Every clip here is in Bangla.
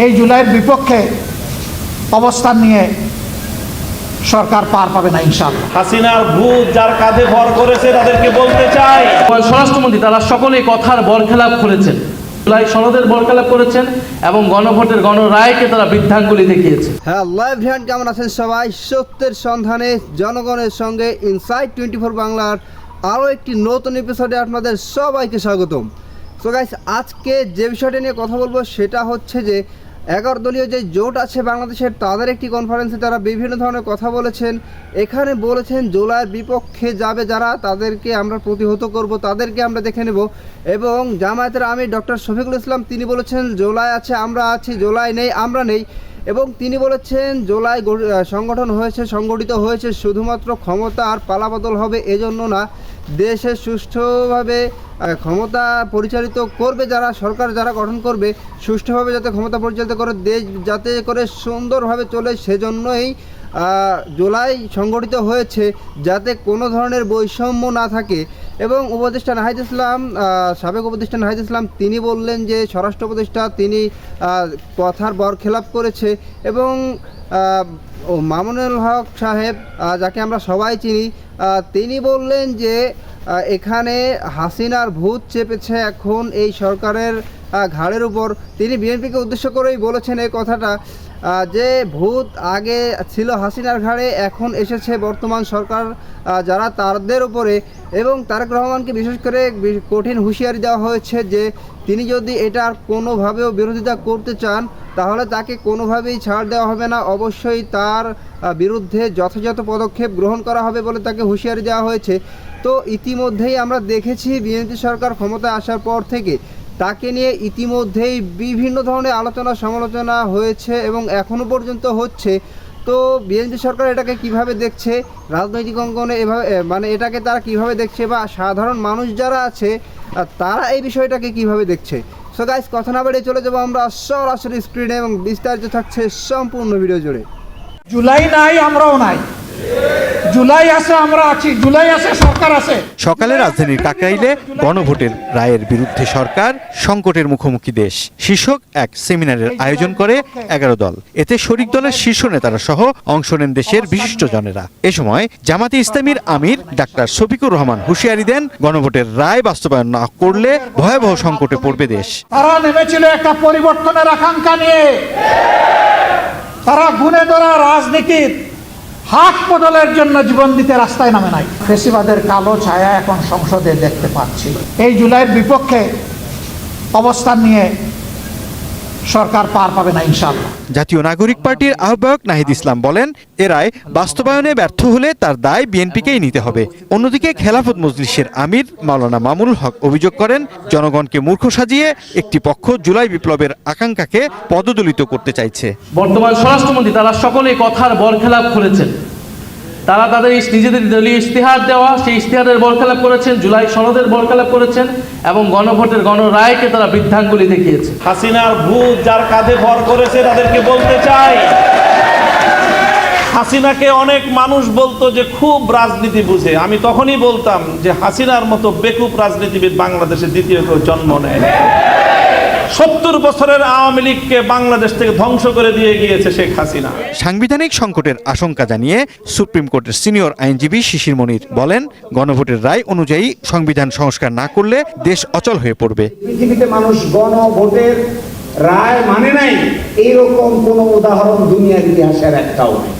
এই জুলাইয়ের বিপক্ষে অবস্থান নিয়ে সরকার পার পাবে না ইনশাআল্লাহ। হাসিনার ভূত যার কাঁধে ভর করেছে তাদেরকে বলতে চাই, স্বরাষ্ট্রমন্ত্রী তারা সকলেই কথার বরখেলাপ করেছেন, জুলাই সনদের বরখেলাপ করেছেন এবং গণভোটের গণরায়কে তারা বৃদ্ধাঙ্গুলি দেখিয়েছে। হ্যাঁ, লাইভ ভিউয়ার কেমন আছেন সবাই? সত্যের সন্ধানে জনগণের সঙ্গে ইনসাইড 24 বাংলার আরও একটি নতুন এপিসোডে আপনাদের সবাইকে স্বাগতম। সো গাইস, আজকে যে বিষয়টা নিয়ে কথা বলবো সেটা হচ্ছে যে 11 দলীয় যে জোট আছে বাংলাদেশের, তাদের একটি কনফারেন্সে তারা বিভিন্ন ধরনের কথা বলেছেন। এখানে বলেছেন জুলাইয়ের বিপক্ষে যাবে যারা, তাদেরকে আমরা প্রতিহত করব, তাদেরকে আমরা দেখে নেব। এবং জামায়াতের আমির ডক্টর শফিকুল ইসলাম তিনি বলেছেন জুলাই আছে আমরা আছি, জুলাই নেই আমরা নেই। এবং তিনি বলেছেন জুলাই সংগঠন হয়েছে, সংগঠিত হয়েছে শুধুমাত্র ক্ষমতা আর পালাবদল হবে এজন্য না, দেশে সুষ্ঠুভাবে ক্ষমতা পরিচালিত করবে যারা, সরকার যারা গঠন করবে সুষ্ঠুভাবে যাতে ক্ষমতা পরিচালিত করে দেশ যাতে করে সুন্দরভাবে চলে, সেজন্যই জুলাই সংগঠিত হয়েছে, যাতে কোনো ধরনের বৈষম্য না থাকে। এবং উপদেষ্টা নাহিদ ইসলাম, সাবেক উপদেষ্টা নাহিদ ইসলাম তিনি বললেন যে স্বরাষ্ট্র উপদেষ্টা তিনি কথার বরখেলাপ করেছে। এবং মামুনুল হক সাহেব, যাকে আমরা সবাই চিনি, তিনি বললেন যে এখানে হাসিনার ভূত চেপেছে এখন এই সরকারের ঘাড়ের উপর। তিনি বিএনপিকে উদ্দেশ্য করেই বলেছেন এই কথাটা, যে ভূত আগে ছিল হাসিনার ঘাড়ে, এখন এসেছে বর্তমান সরকার যারা তাদের উপরে। এবং তারেক রহমানকে বিশেষ করে কঠিন হুঁশিয়ারি দেওয়া হয়েছে যে তিনি যদি এটার কোনোভাবেও বিরোধিতা করতে চান তাহলে তাকে কোনোভাবেই ছাড় দেওয়া হবে না, অবশ্যই তার বিরুদ্ধে যথাযথ পদক্ষেপ গ্রহণ করা হবে বলে তাকে হুঁশিয়ারি দেওয়া হয়েছে। তো ইতিমধ্যেই আমরা দেখেছি বিএনপি সরকার ক্ষমতায় আসার পর থেকে তাকে নিয়ে ইতিমধ্যেই বিভিন্ন ধরনের আলোচনা সমালোচনা হয়েছে এবং এখনও পর্যন্ত হচ্ছে। তো বিএনপি সরকার এটাকে কিভাবে দেখছে, রাজনৈতিক অঙ্গনে এভাবে মানে এটাকে তারা কিভাবে দেখছে, বা সাধারণ মানুষ যারা আছে তারা এই বিষয়টাকে কিভাবে দেখছে। সো গাইস, কথা না বাড়িয়ে চলে যাবো আমরা সরাসরি স্ক্রিনে এবং বিস্তারিত থাকছে সম্পূর্ণ ভিডিও জুড়ে। জুলাই নাই আমরাও নাই, জুলাই আছে আমরা আছি, জুলাই আছে সরকার আছে। সকালে রাজধানীর কাকরাইলে গণভোটের রায়ের বিরুদ্ধে সরকার, সংকটের মুখোমুখি দেশ শীর্ষক এক সেমিনারের আয়োজন করে 11 দল। এতে শরিক দলের শীর্ষ নেতারা সহ অংশ নেন দেশের বিশিষ্টজনেরা। এ সময় জামাতে ইসলামীর আমির ডাক্তার শফিকুর রহমান হুঁশিয়ারি দেন, গণভোটের রায় বাস্তবায়ন না করলে ভয়াবহ সংকটে পড়বে দেশ। তারা নেমেছিল একটা পরিবর্তনের আকাঙ্ক্ষা নিয়ে, তারা গুণে ধরা রাজনীতির হাত বদলের জন্য জীবন দিতে রাস্তায় নামে নাই। ফেসিবাদের কালো ছায়া এখন সংসদে দেখতে পাচ্ছি। এই জুলাইয়ের বিপক্ষে অবস্থান নিয়ে সরকার পার পাবে না ইনশাআল্লাহ। জাতীয় নাগরিক পার্টির আহ্বায়ক নাহিদ ইসলাম বলেন, এ রায় বাস্তবায়নে ব্যর্থ হলে তার দায় বিএনপিকেই নিতে হবে। অন্যদিকে খেলাফত মজলিসের আমির মাওলানা মামুনুল হক অভিযোগ করেন, জনগণকে মূর্খ সাজিয়ে একটি পক্ষ জুলাই বিপ্লবের আকাঙ্ক্ষাকে পদদলিত করতে চাইছে। বর্তমান স্বরাষ্ট্রমন্ত্রী তারা সকলেই কথার বরখেলাপ করেছেন, তারা তাদের নিজেদের দলীয় ইশতেহার দেওয়া সেই ইশতেহারের বরখেলাপ করেছেন, জুলাই সনদের বরখেলাপ করেছেন এবং গণভোটের গণরায়কে তারা বৃদ্ধাঙ্গুলি দেখিয়েছে। হাসিনার ভূত যার কাঁধে ভর করেছে তাদেরকে বলতে চাই, হাসিনাকে অনেক মানুষ বলতো যে খুব রাজনীতি বুঝে, আমি তখনই বলতাম যে হাসিনার মতো বেকুব রাজনীতিবিদ বাংলাদেশে দ্বিতীয় কেউ জন্ম নেয়। 70 বছরের আওয়ামী লীগকে বাংলাদেশ থেকে ধ্বংস করে দিয়ে গিয়েছে শেখ হাসিনা। সাংবিধানিক সংকটের আশঙ্কা জানিয়ে সুপ্রিম কোর্টের সিনিয়র আইনজীবী শিশির মনির বলেন, গণভোটের রায় অনুযায়ী সংবিধান সংস্কার না করলে দেশ অচল হয়ে পড়বে। পৃথিবীতে মানুষ গণভোটের রায় মানে নাই এইরকম কোন উদাহরণ দুনিয়ার ইতিহাসের একটাও নেই।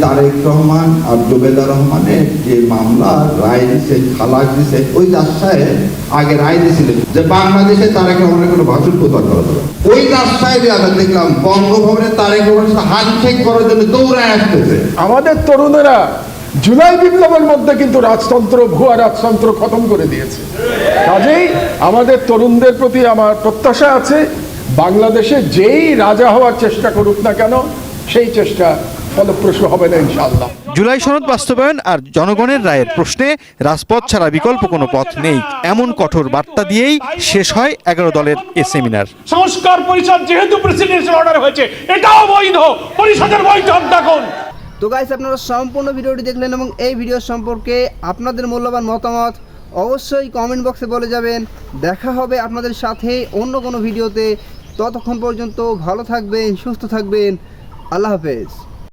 তারেক রহমান আর জুবেদা রহমানের যে মামলা রায় দিছে, খালাক দিছে, ওই জাজ সাহেব আগে রায় দিয়েছিলেন যে বাংলাদেশে তারেক রহমানের কোনো ভাষণ প্রচার করা যাবে। ওই জাজ সাহেব আমরা দেখলাম বঙ্গভবনে তারেক রহমানের সাথে হ্যান্ডশেক করার জন্য দৌড়ায় আসতেছে। আমাদের তরুণেরা জুলাই বিপ্লবের মধ্যে কিন্তু রাজতন্ত্র, ভুয়া রাজতন্ত্র খতম করে দিয়েছে। কাজেই আমাদের তরুণদের প্রতি আমার প্রত্যাশা আছে, বাংলাদেশে যেই রাজা হওয়ার চেষ্টা করুক না কেন সেই চেষ্টা ফলপ্রসূ হবে না ইনশাআল্লাহ। জুলাই সনদ বাস্তবায়ন আর জনগণের রায়ের প্রশ্নে রাজপথ ছাড়া বিকল্প কোনো পথ নেই, এমন কঠোর বার্তা দিয়েই শেষ হয় 11 দলের এ সেমিনার। সংস্কার পরিষদ যেহেতু প্রেসিডেন্সিয়াল অর্ডার হয়েছে, এটাও বৈধ, পরিষদের বৈঠক ডাকুন। তো গাইস, আপনারা সম্পূর্ণ ভিডিওটি দেখলেন এবং এই ভিডিও সম্পর্কে আপনাদের মূল্যবান মতামত অবশ্যই কমেন্ট বক্সে বলে যাবেন। দেখা হবে আপনাদের সাথে অন্য কোনো ভিডিওতে। ততক্ষণ পর্যন্ত ভালো থাকবেন, সুস্থ থাকবেন। আল্লাহ হাফেজ।